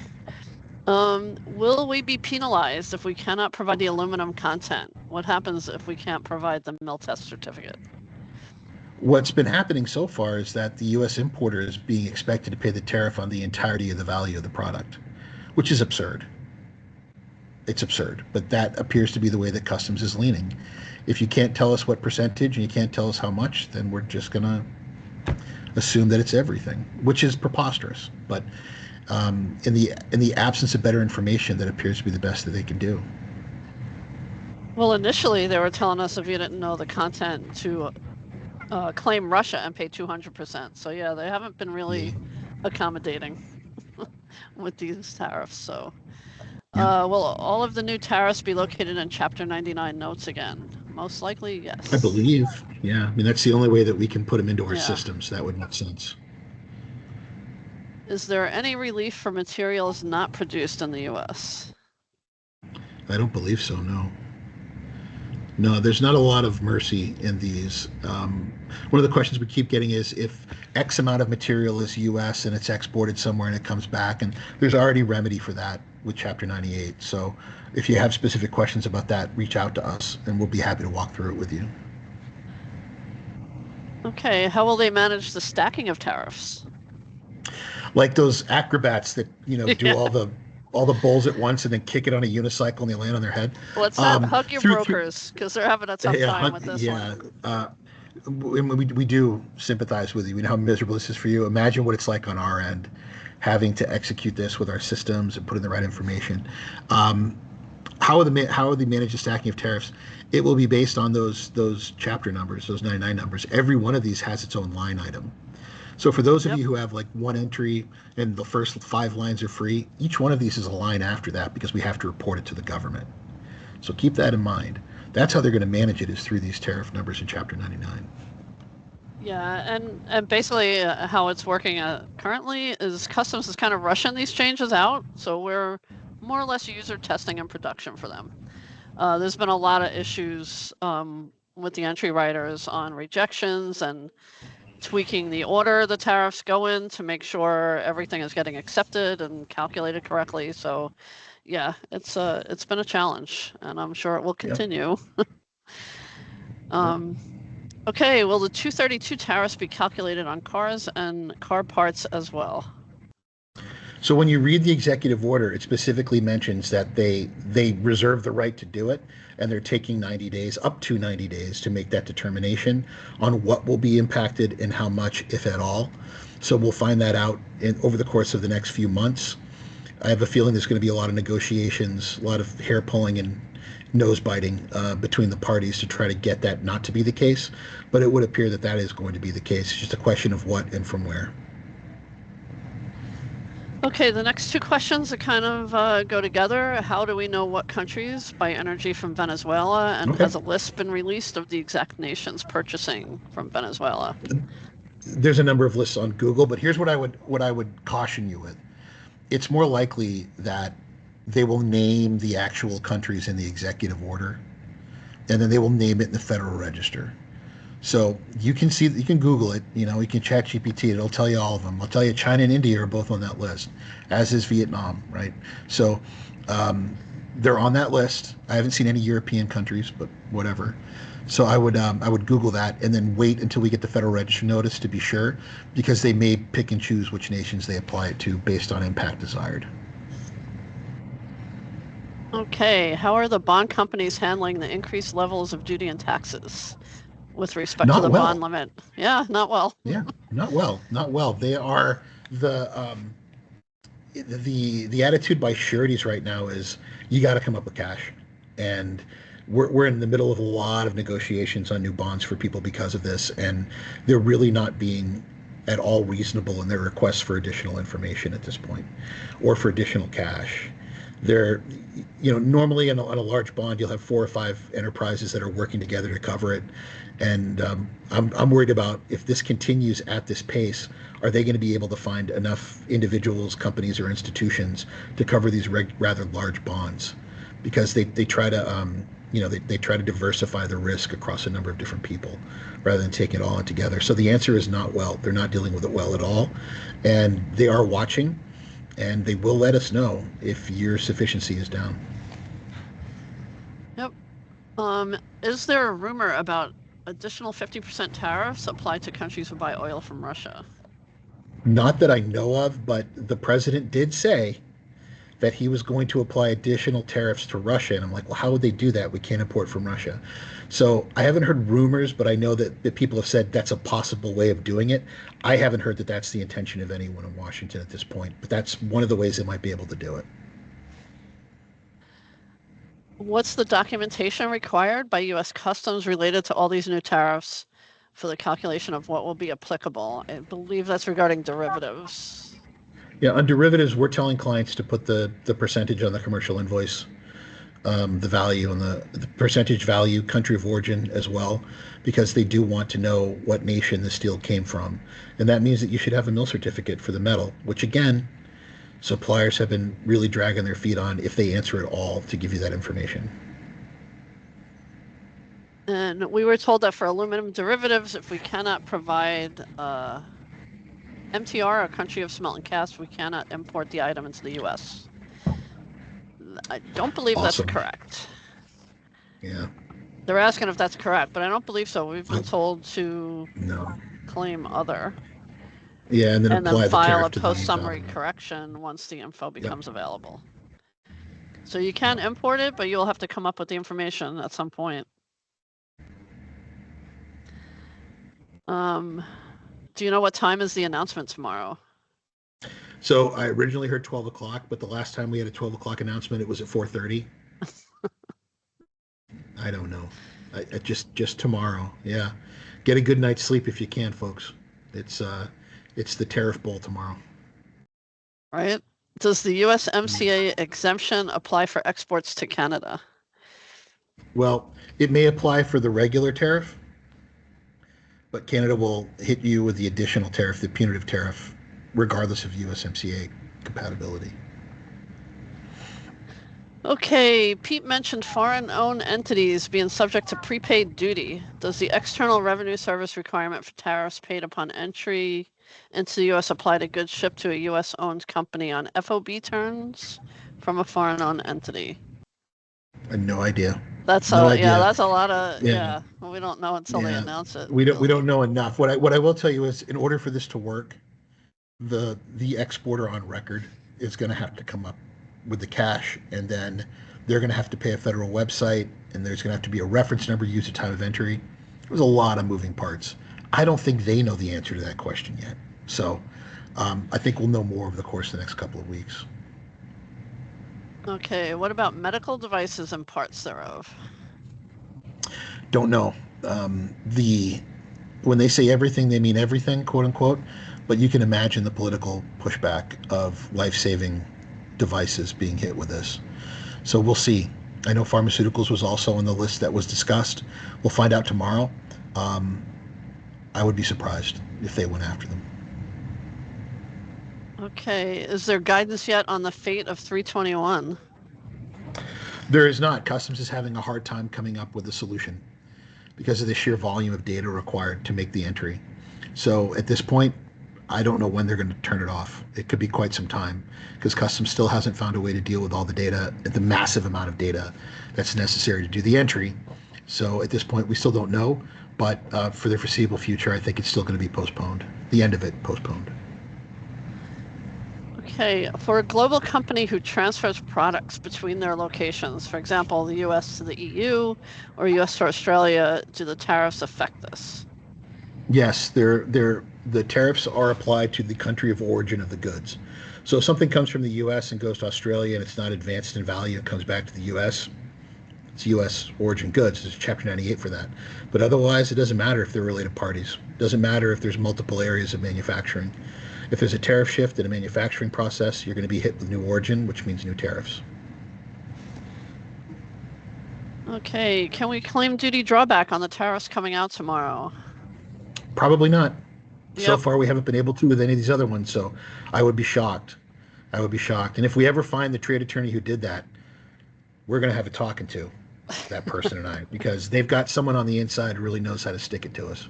Will we be penalized if we cannot provide the aluminum content? What happens if we can't provide the mill test certificate? What's been happening so far is that the U.S. importer is being expected to pay the tariff on the entirety of the value of the product, which is absurd. It's absurd, but that appears to be the way that customs is leaning. If you can't tell us what percentage and you can't tell us how much, then we're just going to assume that it's everything, which is preposterous. But in the absence of better information, that appears to be the best that they can do. Well, initially they were telling us if you didn't know the content to claim Russia and pay 200%. So yeah, they haven't been really accommodating with these tariffs. So will all of the new tariffs be located in Chapter 99 notes again? Most likely, yes. I believe, yeah. I mean, that's the only way that we can put them into our systems. That would make sense. Is there any relief for materials not produced in the U.S.? I don't believe so, no. No, there's not a lot of mercy in these. One of the questions we keep getting is if X amount of material is U.S. and it's exported somewhere and it comes back, and there's already remedy for that with Chapter 98. So if you have specific questions about that, reach out to us and we'll be happy to walk through it with you. Okay, how will they manage the stacking of tariffs? Like those acrobats that, do all the bowls at once and then kick it on a unicycle and they land on their head. What's that? Hug your brokers, because they're having a tough time with this one. We do sympathize with you. We know how miserable this is for you. Imagine what it's like on our end, having to execute this with our systems and put in the right information. How will they manage the stacking of tariffs? It will be based on those chapter numbers, those 99 numbers. Every one of these has its own line item. So for those of you who have like one entry and the first 5 lines are free, each one of these is a line after that because we have to report it to the government. So keep that in mind. That's how they're going to manage it, is through these tariff numbers in Chapter 99. Yeah, and basically how it's working currently is Customs is kind of rushing these changes out. So we're more or less user testing and production for them. There's been a lot of issues with the entry writers on rejections and tweaking the order the tariffs go in to make sure everything is getting accepted and calculated correctly. So yeah, it's been a challenge, and I'm sure it will continue. Okay, will the 232 tariffs be calculated on cars and car parts as well? So when you read the executive order, it specifically mentions that they reserve the right to do it, and they're taking 90 days, up to 90 days, to make that determination on what will be impacted and how much, if at all. So we'll find that out over the course of the next few months. I have a feeling there's going to be a lot of negotiations, a lot of hair pulling and nose biting between the parties to try to get that not to be the case. But it would appear that that is going to be the case. It's just a question of what and from where. Okay, the next two questions that kind of go together. How do we know what countries buy energy from Venezuela? And has a list been released of the exact nations purchasing from Venezuela? There's a number of lists on Google, but here's what I would caution you with. It's more likely that they will name the actual countries in the executive order, and then they will name it in the Federal Register. So you can Google it, you can chat GPT, it'll tell you all of them. I'll tell you China and India are both on that list, as is Vietnam, right? So they're on that list. I haven't seen any European countries, but whatever. So I would Google that and then wait until we get the Federal Register notice to be sure, because they may pick and choose which nations they apply it to based on impact desired. Okay, how are the bond companies handling the increased levels of duty and taxes with respect to the bond limit? Yeah, not well. Yeah, not well. They are the attitude by sureties right now is you got to come up with cash, and we're in the middle of a lot of negotiations on new bonds for people because of this, and they're really not being at all reasonable in their requests for additional information at this point, or for additional cash. They're, normally on a large bond, you'll have 4 or 5 enterprises that are working together to cover it. And I'm worried about, if this continues at this pace, are they going to be able to find enough individuals, companies, or institutions to cover these rather large bonds? Because they try to, they try to diversify the risk across a number of different people rather than take it all in together. So the answer is not well. They're not dealing with it well at all. And they are watching, and they will let us know if your sufficiency is down. Yep. Is there a rumor about additional 50% tariffs applied to countries who buy oil from Russia? Not that I know of, but the president did say that he was going to apply additional tariffs to Russia. And I'm like, well, how would they do that? We can't import from Russia. So I haven't heard rumors, but I know that people have said that's a possible way of doing it. I haven't heard that that's the intention of anyone in Washington at this point, but that's one of the ways they might be able to do it. What's the documentation required by U.S. Customs related to all these new tariffs for the calculation of what will be applicable? I believe that's regarding derivatives. Yeah, on derivatives, we're telling clients to put the percentage on the commercial invoice, the value and the percentage value, country of origin as well, because they do want to know what nation the steel came from. And that means that you should have a mill certificate for the metal, which again, suppliers have been really dragging their feet on, if they answer at all, to give you that information. And we were told that for aluminum derivatives, if we cannot provide MTR, a country of smelt and cast, we cannot import the item into the U.S. I don't believe that's correct. Yeah. They're asking if that's correct, but I don't believe so. We've been told to claim other. Yeah, and then file a post-summary correction once the info becomes available. So you can import it, but you'll have to come up with the information at some point. Do you know what time is the announcement tomorrow? So I originally heard 12 o'clock, but the last time we had a 12 o'clock announcement, it was at 4:30. I don't know. Just tomorrow. Yeah. Get a good night's sleep if you can, folks. It's the tariff bowl tomorrow. Right. Does the USMCA exemption apply for exports to Canada? Well, it may apply for the regular tariff, but Canada will hit you with the additional tariff, the punitive tariff, regardless of USMCA compatibility. Okay, Pete mentioned foreign-owned entities being subject to prepaid duty. Does the External Revenue Service requirement for tariffs paid upon entry into the U.S. apply to goods shipped to a U.S.-owned company on FOB terms from a foreign-owned entity? I had no idea. That's No yeah, idea. that's a lot of Yeah. well, we don't know until they Yeah. announce it. We don't know enough. What I will tell you is, in order for this to work, the exporter on record is going to have to come up with the cash, and then they're going to have to pay a federal website, and there's going to have to be a reference number used at time of entry. There's a lot of moving parts. I don't think they know the answer to that question yet. So I think we'll know more over the course of the next couple of weeks. Okay, what about medical devices and parts thereof? Don't know. The When they say everything, they mean everything, quote unquote. But you can imagine the political pushback of life-saving devices being hit with this. So we'll see. I know pharmaceuticals was also on the list that was discussed. We'll find out tomorrow. Um, I would be surprised if they went after them. Okay, is there guidance yet on the fate of 321? There is not. Customs is having a hard time coming up with a solution because of the sheer volume of data required to make the entry. So at this point, I don't know when they're going to turn it off. It could be quite some time because Customs still hasn't found a way to deal with all the data, the massive amount of data that's necessary to do the entry. So at this point, we still don't know. But for the foreseeable future, I think it's still going to be postponed. The end of it postponed. Okay, for a global company who transfers products between their locations, for example, the US to the EU or US to Australia, do the tariffs affect this? Yes, the tariffs are applied to the country of origin of the goods. So if something comes from the U.S. and goes to Australia and it's not advanced in value and comes back to the U.S., it's U.S. origin goods. There's Chapter 98 for that. But otherwise, it doesn't matter if they're related parties. It doesn't matter if there's multiple areas of manufacturing. If there's a tariff shift in a manufacturing process, you're going to be hit with new origin, which means new tariffs. Okay, can we claim duty drawback on the tariffs coming out tomorrow? Probably not. So Yep. far, we haven't been able to with any of these other ones. So I would be shocked. I would be shocked. And if we ever find the trade attorney who did that, we're going to have a talking to that person and I, because they've got someone on the inside who really knows how to stick it to us.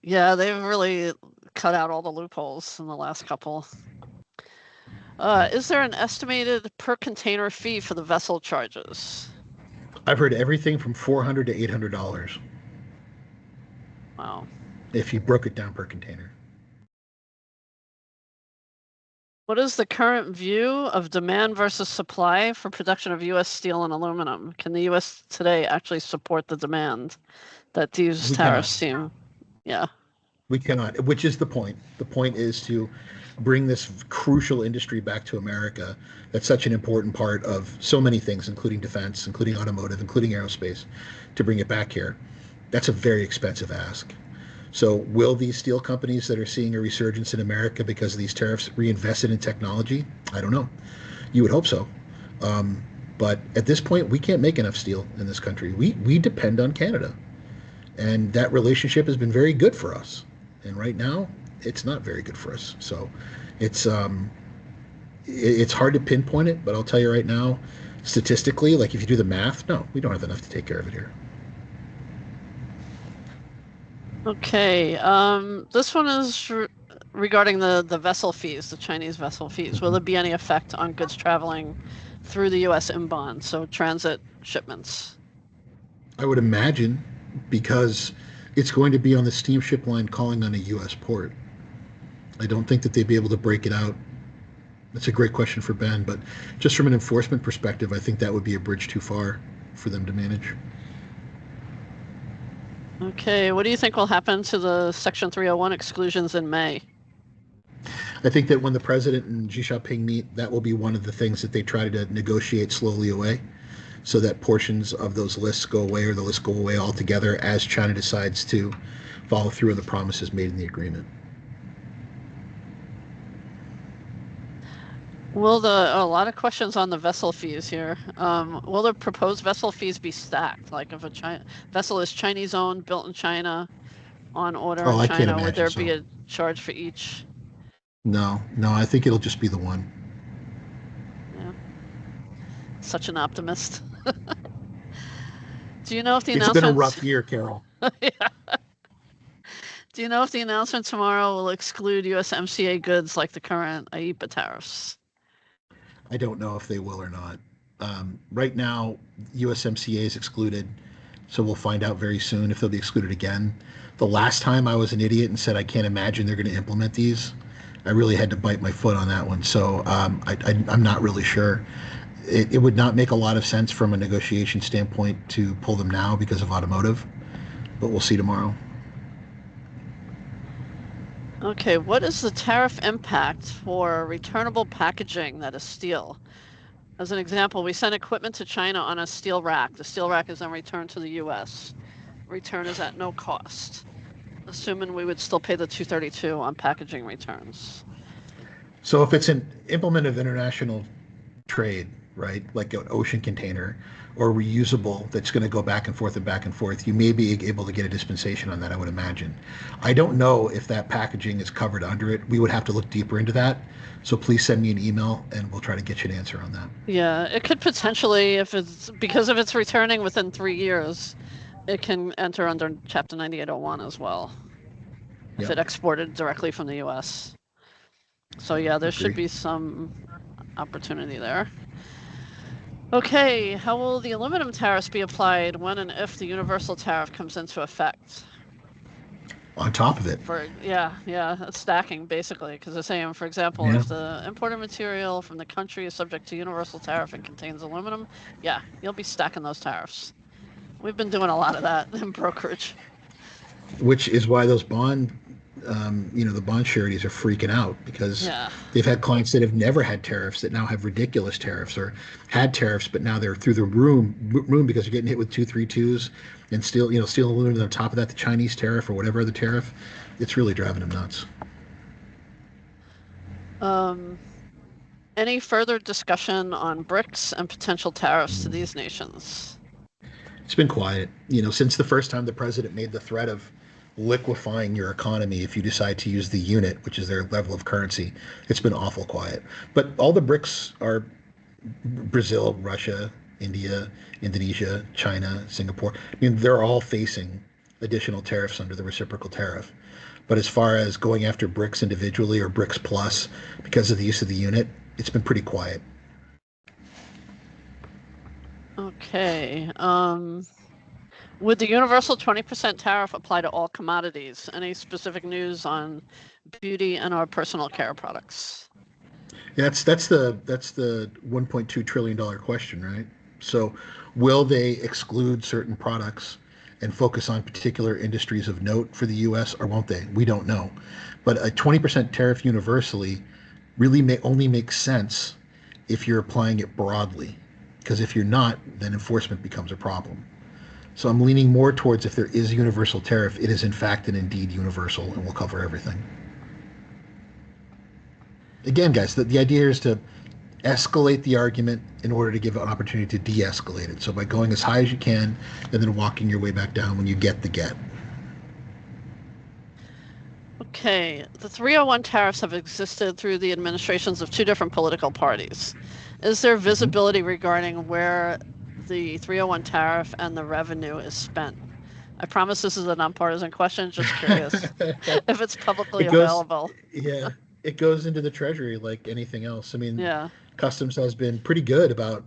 Yeah, they've really cut out all the loopholes in the last couple. Is there an estimated per container fee for the vessel charges? I've heard everything from $400 to $800 Wow. if you broke it down per container. What is the current view of demand versus supply for production of U.S. steel and aluminum? Can the U.S. today actually support the demand that these We cannot. tariffs seem? Yeah. We cannot, which is the point. The point is to bring this crucial industry back to America. That's such an important part of so many things, including defense, including automotive, including aerospace, to bring it back here. That's a very expensive ask. So, will these steel companies that are seeing a resurgence in America because of these tariffs reinvest it in technology? I don't know. You would hope so. But at this point, we can't make enough steel in this country. We depend on Canada. And that relationship has been very good for us. And right now, it's not very good for us. So it's hard to pinpoint it, but I'll tell you right now, statistically, like if you do the math, no, we don't have enough to take care of it here. Okay. This one is regarding the vessel fees, the Chinese vessel fees. Will there be any effect on goods traveling through the U.S. inbound, so transit shipments? I would imagine because it's going to be on the steamship line calling on a U.S. port. I don't think that they'd be able to break it out. That's a great question for Ben, but just from an enforcement perspective, I think that would be a bridge too far for them to manage. Okay. What do you think will happen to the Section 301 exclusions in May? I think that when the president and Xi Jinping meet, that will be one of the things that they try to negotiate slowly away so that portions of those lists go away or the lists go away altogether as China decides to follow through on the promises made in the agreement. Will a lot of questions on the vessel fees here. Will the proposed vessel fees be stacked? Like if a vessel is Chinese owned, built in China, on order in Oh, I can't China, would imagine there be so. a charge for each? No, I think it'll just be the one. Yeah. such an optimist. Do you know if the It's announcement? been a rough year, Carol. Yeah. Do you know if the announcement tomorrow will exclude USMCA goods like the current IEEPA tariffs? I don't know if they will or not. Right now, USMCA is excluded, so we'll find out very soon if they'll be excluded again. The last time I was an idiot and said I can't imagine they're going to implement these, I really had to bite my foot on that one. So I'm not really sure. It would not make a lot of sense from a negotiation standpoint to pull them now because of automotive, but we'll see tomorrow. Okay, what is the tariff impact for returnable packaging that is steel? As an example, we send equipment to China on a steel rack. The steel rack is then returned to the US. Return is at no cost, assuming we would still pay the 232 on packaging returns. So if it's an implement of international trade, right, like an ocean container or reusable that's going to go back and forth, you may be able to get a dispensation on that, I would imagine. I don't know if that packaging is covered under it. We would have to look deeper into that. So please send me an email and we'll try to get you an answer on that. Yeah, it could potentially, if it's returning within 3 years, it can enter under Chapter 9801 as well, if it exported directly from the US. So yeah, there should be some opportunity there. Okay, how will the aluminum tariffs be applied when and if the universal tariff comes into effect? On top of it. It's stacking basically, because they're saying, for example, if the imported material from the country is subject to universal tariff and contains aluminum, yeah, you'll be stacking those tariffs. We've been doing a lot of that in brokerage. Which is why those bond, the bond sureties are freaking out because they've had clients that have never had tariffs that now have ridiculous tariffs, or had tariffs but now they're through the room because they're getting hit with 232s and steel aluminum on top of that, the Chinese tariff or whatever other tariff. It's really driving them nuts. Any further discussion on BRICS and potential tariffs to these nations? It's been quiet, since the first time the president made the threat of liquefying your economy if you decide to use the unit, which is their level of currency. It's been awful quiet. But all the BRICS are Brazil, Russia, India, Indonesia, China, Singapore. I mean, they're all facing additional tariffs under the reciprocal tariff. But as far as going after BRICS individually or BRICS plus because of the use of the unit, it's been pretty quiet. Okay. Would the universal 20% tariff apply to all commodities? Any specific news on beauty and our personal care products? Yeah, that's the $1.2 trillion question, right? So will they exclude certain products and focus on particular industries of note for the U.S. or won't they? We don't know. But a 20% tariff universally really may only make sense if you're applying it broadly, because if you're not, then enforcement becomes a problem. So I'm leaning more towards if there is a universal tariff, it is in fact and indeed universal and will cover everything. Again, guys, the idea is to escalate the argument in order to give an opportunity to de-escalate it. So by going as high as you can and then walking your way back down when you get the get. Okay, the 301 tariffs have existed through the administrations of two different political parties. Is there visibility regarding where the 301 tariff and the revenue is spent? I promise this is a nonpartisan question, just curious if it's publicly available. Yeah, it goes into the Treasury like anything else. I mean, Customs has been pretty good about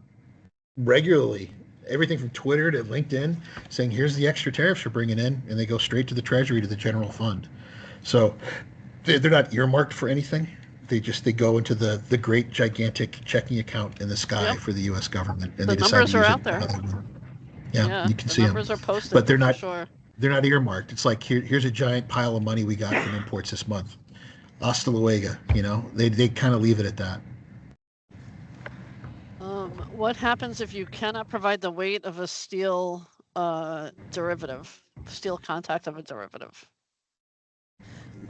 regularly, everything from Twitter to LinkedIn, saying here's the extra tariffs you're bringing in, and they go straight to the Treasury, to the general fund. So they're not earmarked for anything. They go into the great gigantic checking account in the sky for the U.S. government, and the numbers are out there. Yeah, you can see them. The numbers are posted, but they're not. Sure. They're not earmarked. It's like here's a giant pile of money we got from imports this month. Hasta luego. They kind of leave it at that. What happens if you cannot provide the weight of a steel derivative, steel contact of a derivative?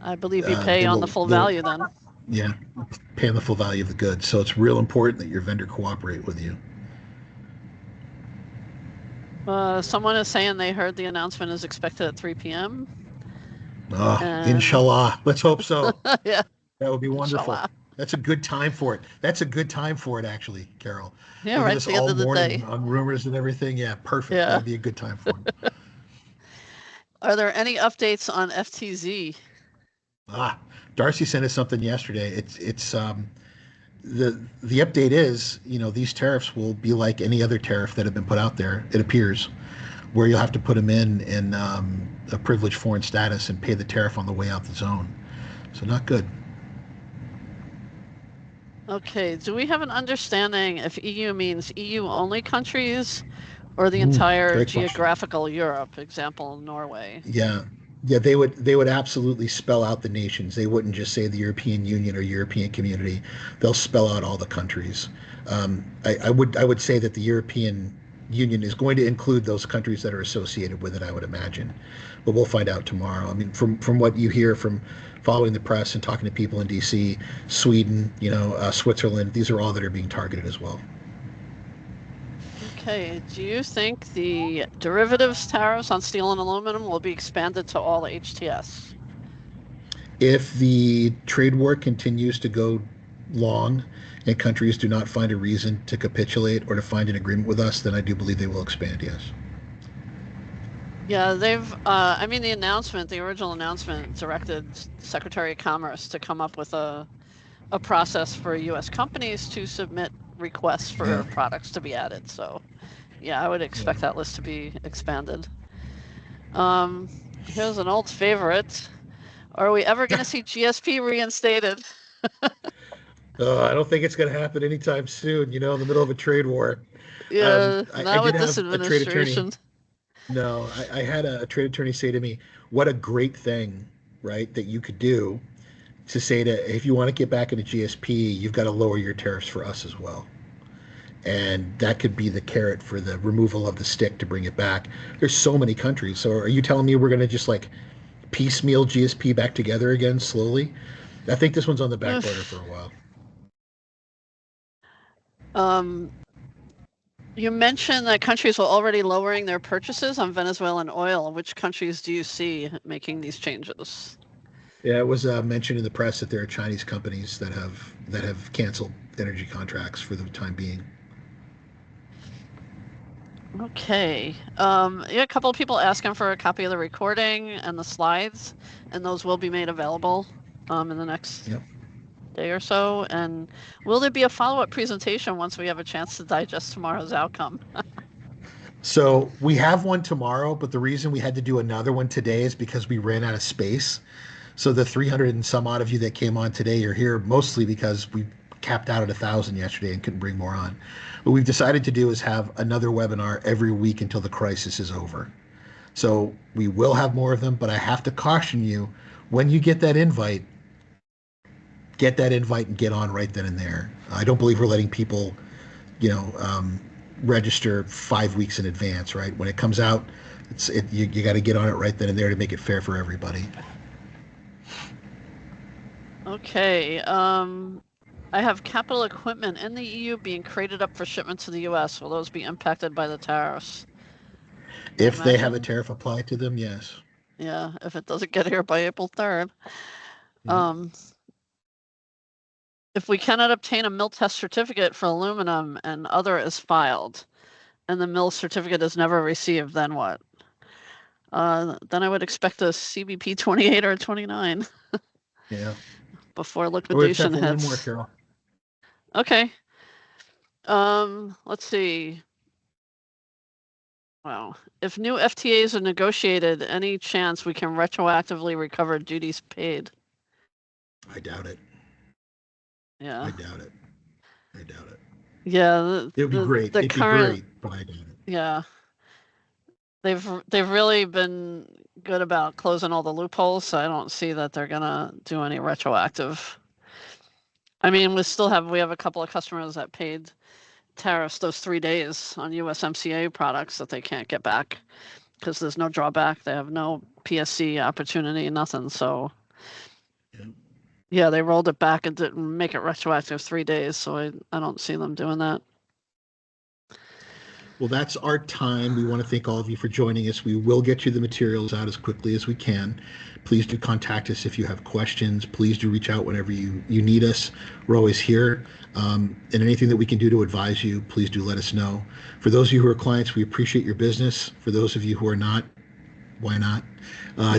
I believe you pay on the full value then. Yeah, pay on the full value of the goods. So it's real important that your vendor cooperate with you. Someone is saying they heard the announcement is expected at 3 p.m. Inshallah. Let's hope so. Yeah. That would be wonderful. Inshallah. That's a good time for it. That's a good time for it, actually, Carol. Yeah, Look at right at this the end all of the morning day. on rumors and everything. Yeah, perfect. Yeah. That'd be a good time for it. Are there any updates on FTZ? Ah, Darcy sent us something yesterday. It's the update is, these tariffs will be like any other tariff that have been put out there. It appears, where you'll have to put them in a privileged foreign status and pay the tariff on the way out the zone. So not good. Okay, do we have an understanding if EU means EU only countries or the Ooh, entire great question. geographical Europe, example, Norway? Yeah. Yeah, they would absolutely spell out the nations. They wouldn't just say the European Union or European Community. They'll spell out all the countries. I would say that the European Union is going to include those countries that are associated with it, I would imagine. But we'll find out tomorrow. I mean, from what you hear from following the press and talking to people in DC, Sweden, Switzerland, these are all that are being targeted as well. Okay, do you think the derivatives tariffs on steel and aluminum will be expanded to all HTS? If the trade war continues to go long and countries do not find a reason to capitulate or to find an agreement with us, then I do believe they will expand, yes. Yeah, I mean, the original announcement directed Secretary of Commerce to come up with a process for US companies to submit requests Yeah. for products to be added. So, yeah, I would Yeah. expect that list to be expanded. Um, Here's an old favorite. Are we ever going to see GSP reinstated? I don't think it's going to happen anytime soon, in the middle of a trade war. Yeah, I not did with this have a trade attorney. administration. No, I had a trade attorney say to me, what a great thing, right, that you could do to say to, if you want to get back into GSP, you've got to lower your tariffs for us as well. And that could be the carrot for the removal of the stick to bring it back. There's so many countries. So are you telling me we're going to just like piecemeal GSP back together again slowly? I think this one's on the back burner for a while. You mentioned that countries were already lowering their purchases on Venezuelan oil. Which countries do you see making these changes? Yeah, it was mentioned in the press that there are Chinese companies that have canceled energy contracts for the time being. Okay. Yeah, a couple of people asking for a copy of the recording and the slides, and those will be made available in the next Yep. day or so. And will there be a follow-up presentation once we have a chance to digest tomorrow's outcome? So we have one tomorrow, but the reason we had to do another one today is because we ran out of space. So the 300 and some odd of you that came on today are here mostly because we capped out at 1,000 yesterday and couldn't bring more on. What we've decided to do is have another webinar every week until the crisis is over. So we will have more of them, but I have to caution you, when you get that invite and get on right then and there. I don't believe we're letting people, you know, um, register 5 weeks in advance, right? When it comes out, you got to get on it right then and there to make it fair for everybody. Okay. I have capital equipment in the EU being crated up for shipment to the US. Will those be impacted by the tariffs? I If they have a imagine. tariff applied to them, yes. Yeah, if it doesn't get here by April 3rd. Yeah. If we cannot obtain a mill test certificate for aluminum and other is filed, and the mill certificate is never received, then what? Then I would expect a CBP 28 or 29 Yeah. before We have time liquidation for one more, hits. Carol. Okay. Let's see. Wow. If new FTAs are negotiated, any chance we can retroactively recover duties paid? I doubt it. Yeah. I doubt it. I doubt it. Yeah, It would be great. the It'd be current, great, but I doubt it. yeah, they've really been good about closing all the loopholes, so I don't see that they're gonna do any retroactive. I mean, we have a couple of customers that paid tariffs those 3 days on USMCA products that they can't get back because there's no drawback. They have no PSC opportunity, nothing. So Yeah. yeah, they rolled it back and didn't make it retroactive 3 days. So I don't see them doing that. Well, that's our time. We want to thank all of you for joining us. We will get you the materials out as quickly as we can. Please do contact us if you have questions. Please do reach out whenever you need us. We're always here. And anything that we can do to advise you, please do let us know. For those of you who are clients, we appreciate your business. For those of you who are not, why not?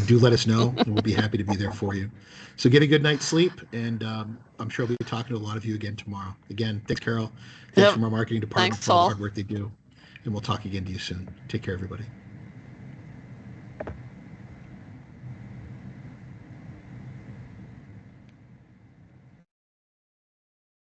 Do let us know, and we'll be happy to be there for you. So get a good night's sleep, and I'm sure we'll be talking to a lot of you again tomorrow. Again, thanks, Carol. Thanks Yep. from our marketing department Thanks, for all the all. hard work they do. And we'll talk again to you soon. Take care, everybody.